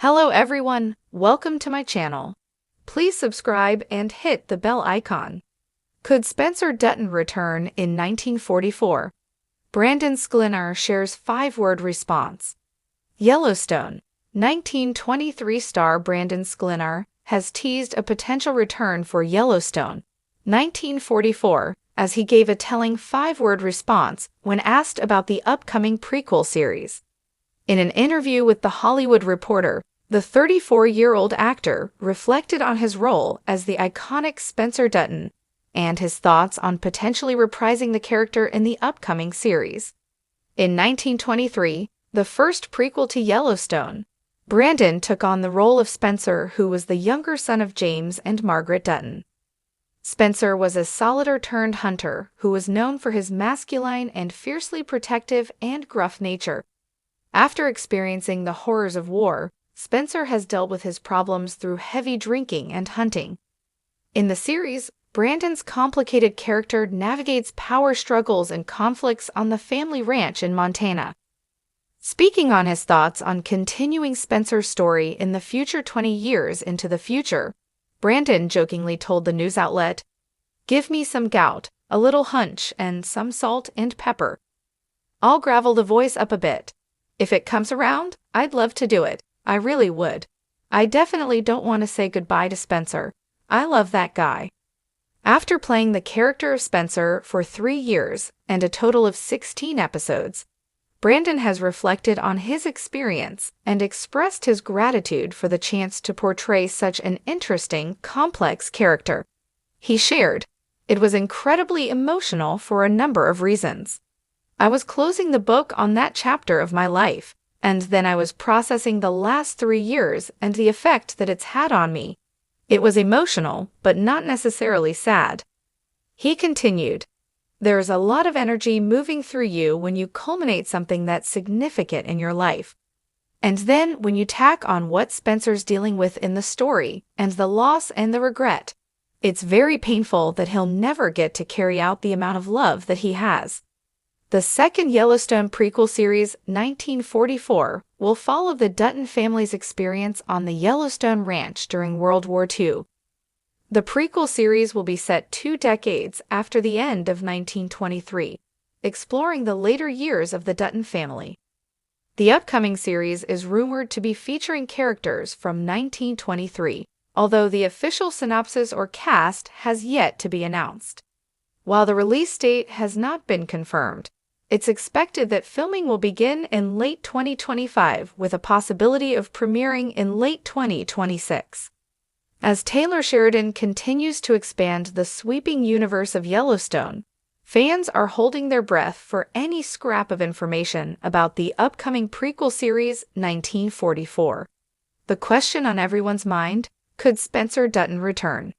Hello everyone, welcome to my channel. Please subscribe and hit the bell icon. Could Spencer Dutton return in 1944? Brandon Sklenar shares 5-word response. Yellowstone. 1923 star Brandon Sklenar has teased a potential return for Yellowstone, 1944, as he gave a telling 5-word response when asked about the upcoming prequel series. In an interview with The Hollywood Reporter, the 34-year-old actor reflected on his role as the iconic Spencer Dutton and his thoughts on potentially reprising the character in the upcoming series. In 1923, the first prequel to Yellowstone, Brandon took on the role of Spencer, who was the younger son of James and Margaret Dutton. Spencer was a solitaire-turned-hunter who was known for his masculine and fiercely protective and gruff nature. After experiencing the horrors of war, Spencer has dealt with his problems through heavy drinking and hunting. In the series, Brandon's complicated character navigates power struggles and conflicts on the family ranch in Montana. Speaking on his thoughts on continuing Spencer's story in the future 20 years into the future, Brandon jokingly told the news outlet, "Give me some gout, a little hunch, and some salt and pepper. I'll gravel the voice up a bit. If it comes around, I'd love to do it. I really would. I definitely don't want to say goodbye to Spencer. I love that guy." After playing the character of Spencer for 3 years and a total of 16 episodes, Brandon has reflected on his experience and expressed his gratitude for the chance to portray such an interesting, complex character. He shared, "It was incredibly emotional for a number of reasons. I was closing the book on that chapter of my life, and then I was processing the last 3 years and the effect that it's had on me. It was emotional, but not necessarily sad." He continued, "There's a lot of energy moving through you when you culminate something that's significant in your life. And then when you tack on what Spencer's dealing with in the story and the loss and the regret, it's very painful that he'll never get to carry out the amount of love that he has." The second Yellowstone prequel series, 1944, will follow the Dutton family's experience on the Yellowstone Ranch during World War II. The prequel series will be set 2 decades after the end of 1923, exploring the later years of the Dutton family. The upcoming series is rumored to be featuring characters from 1923, although the official synopsis or cast has yet to be announced. While the release date has not been confirmed, it's expected that filming will begin in late 2025 with a possibility of premiering in late 2026. As Taylor Sheridan continues to expand the sweeping universe of Yellowstone, fans are holding their breath for any scrap of information about the upcoming prequel series 1944. The question on everyone's mind, could Spencer Dutton return?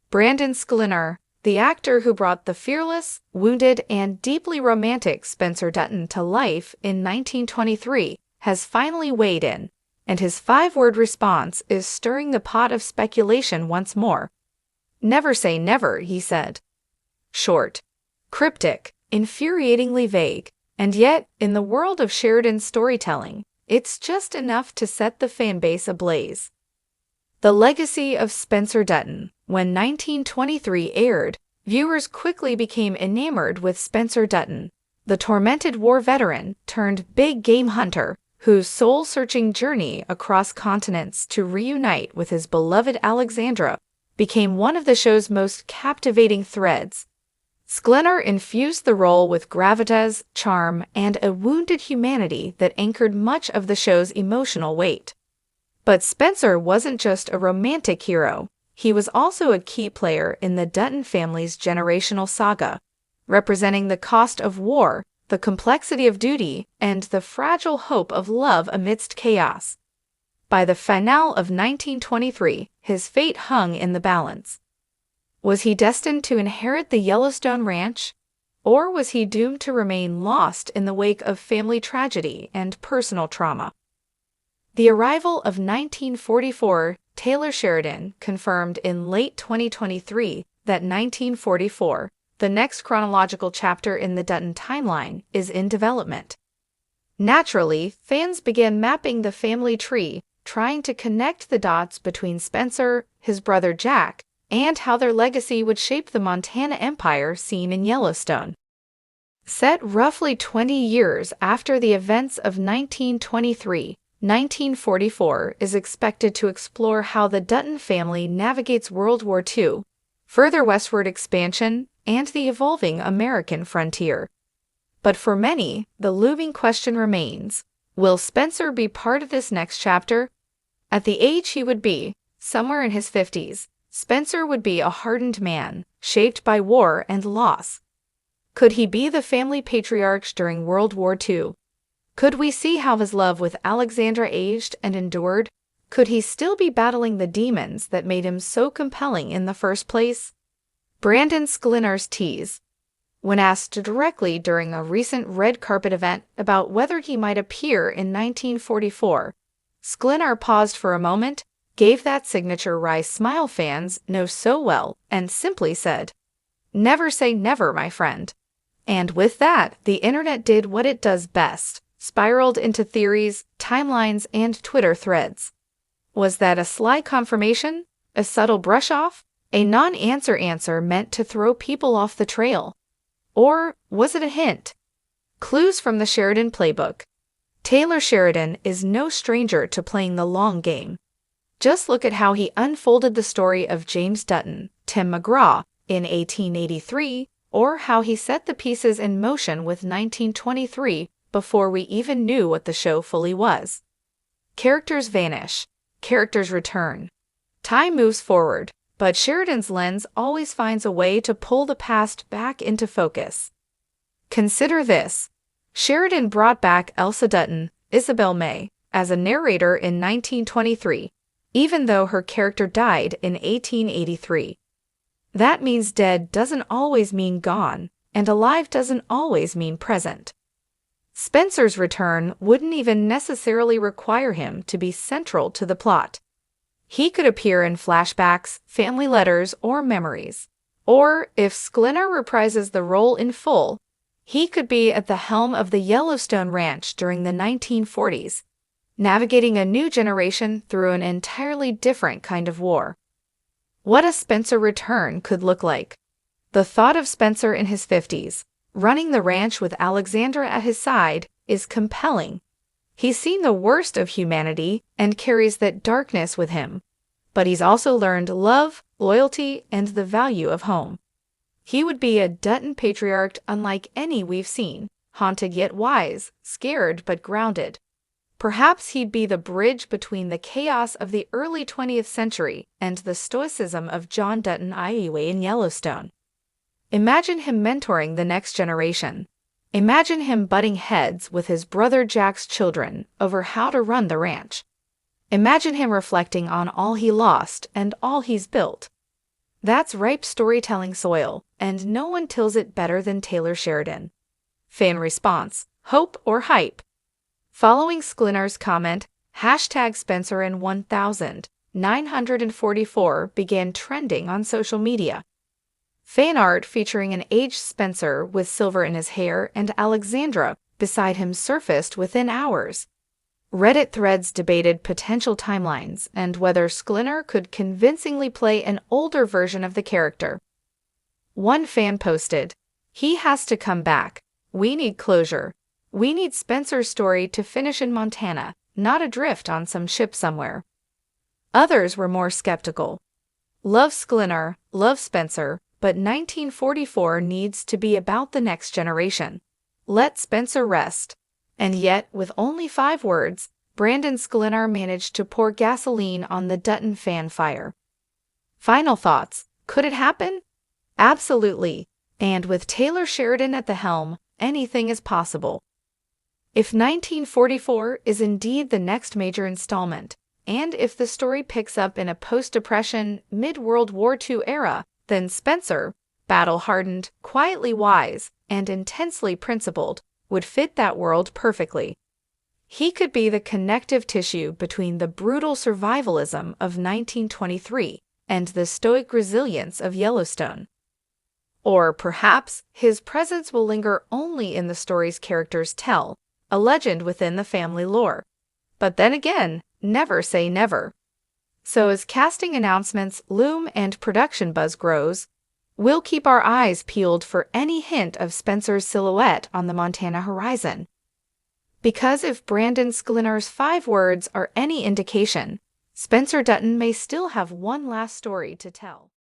Brandon Sklenar, the actor who brought the fearless, wounded, and deeply romantic Spencer Dutton to life in 1923, has finally weighed in, and his 5-word response is stirring the pot of speculation once more. "Never say never," he said. Short, cryptic, infuriatingly vague, and yet, in the world of Sheridan's storytelling, it's just enough to set the fanbase ablaze. The legacy of Spencer Dutton. When 1923 aired, viewers quickly became enamored with Spencer Dutton, the tormented war veteran turned big game hunter, whose soul-searching journey across continents to reunite with his beloved Alexandra became one of the show's most captivating threads. Sklenar infused the role with gravitas, charm, and a wounded humanity that anchored much of the show's emotional weight. But Spencer wasn't just a romantic hero. He was also a key player in the Dutton family's generational saga, representing the cost of war, the complexity of duty, and the fragile hope of love amidst chaos. By the finale of 1923, his fate hung in the balance. Was he destined to inherit the Yellowstone Ranch, or was he doomed to remain lost in the wake of family tragedy and personal trauma? The arrival of 1944, Taylor Sheridan confirmed in late 2023 that 1944, the next chronological chapter in the Dutton timeline, is in development. Naturally, fans began mapping the family tree, trying to connect the dots between Spencer, his brother Jack, and how their legacy would shape the Montana Empire seen in Yellowstone. Set roughly 20 years after the events of 1923, 1944 is expected to explore how the Dutton family navigates World War II, further westward expansion, and the evolving American frontier. But for many, the looming question remains, will Spencer be part of this next chapter? At the age he would be, somewhere in his 50s, Spencer would be a hardened man, shaped by war and loss. Could he be the family patriarch during World War II? Could we see how his love with Alexandra aged and endured? Could he still be battling the demons that made him so compelling in the first place? Brandon Sklenar's tease. When asked directly during a recent red carpet event about whether he might appear in 1944, Sklenar paused for a moment, gave that signature wry smile fans know so well, and simply said, "Never say never, my friend." And with that, the internet did what it does best, spiraled into theories, timelines, and Twitter threads. Was that a sly confirmation? A subtle brush-off? A non-answer answer meant to throw people off the trail? Or was it a hint? Clues from the Sheridan playbook. Taylor Sheridan is no stranger to playing the long game. Just look at how he unfolded the story of James Dutton, Tim McGraw, in 1883, or how he set the pieces in motion with 1923 before we even knew what the show fully was. Characters vanish. Characters return. Time moves forward, but Sheridan's lens always finds a way to pull the past back into focus. Consider this. Sheridan brought back Elsa Dutton, Isabel May, as a narrator in 1923, even though her character died in 1883. That means dead doesn't always mean gone, and alive doesn't always mean present. Spencer's return wouldn't even necessarily require him to be central to the plot. He could appear in flashbacks, family letters, or memories. Or, if Sklenar reprises the role in full, he could be at the helm of the Yellowstone Ranch during the 1940s, navigating a new generation through an entirely different kind of war. What a Spencer return could look like. The thought of Spencer in his 50s, running the ranch with Alexandra at his side, is compelling. He's seen the worst of humanity and carries that darkness with him. But he's also learned love, loyalty, and the value of home. He would be a Dutton patriarch unlike any we've seen, haunted yet wise, scared but grounded. Perhaps he'd be the bridge between the chaos of the early 20th century and the stoicism of John Dutton Iowa in Yellowstone. Imagine him mentoring the next generation. Imagine him butting heads with his brother Jack's children over how to run the ranch. Imagine him reflecting on all he lost and all he's built. That's ripe storytelling soil, and no one tills it better than Taylor Sheridan. Fan response, hope or hype? Following Sklenar's comment, #Spencer in 1944 began trending on social media. Fan art featuring an aged Spencer with silver in his hair and Alexandra beside him surfaced within hours. Reddit threads debated potential timelines and whether Sklenar could convincingly play an older version of the character. One fan posted, "He has to come back. We need closure. We need Spencer's story to finish in Montana, not adrift on some ship somewhere." Others were more skeptical. Love Sklenar, love Spencer, but 1944 needs to be about the next generation. Let Spencer rest. And yet, with only 5 words, Brandon Sklenar managed to pour gasoline on the Dutton fan fire. Final thoughts. Could it happen? Absolutely. And with Taylor Sheridan at the helm, anything is possible. If 1944 is indeed the next major installment, and if the story picks up in a post-Depression, mid-World War II era, then Spencer, battle-hardened, quietly wise, and intensely principled, would fit that world perfectly. He could be the connective tissue between the brutal survivalism of 1923 and the stoic resilience of Yellowstone. Or perhaps his presence will linger only in the stories characters tell, a legend within the family lore. But then again, never say never. So as casting announcements loom and production buzz grows, we'll keep our eyes peeled for any hint of Spencer's silhouette on the Montana horizon. Because if Brandon Sklenar's 5 words are any indication, Spencer Dutton may still have one last story to tell.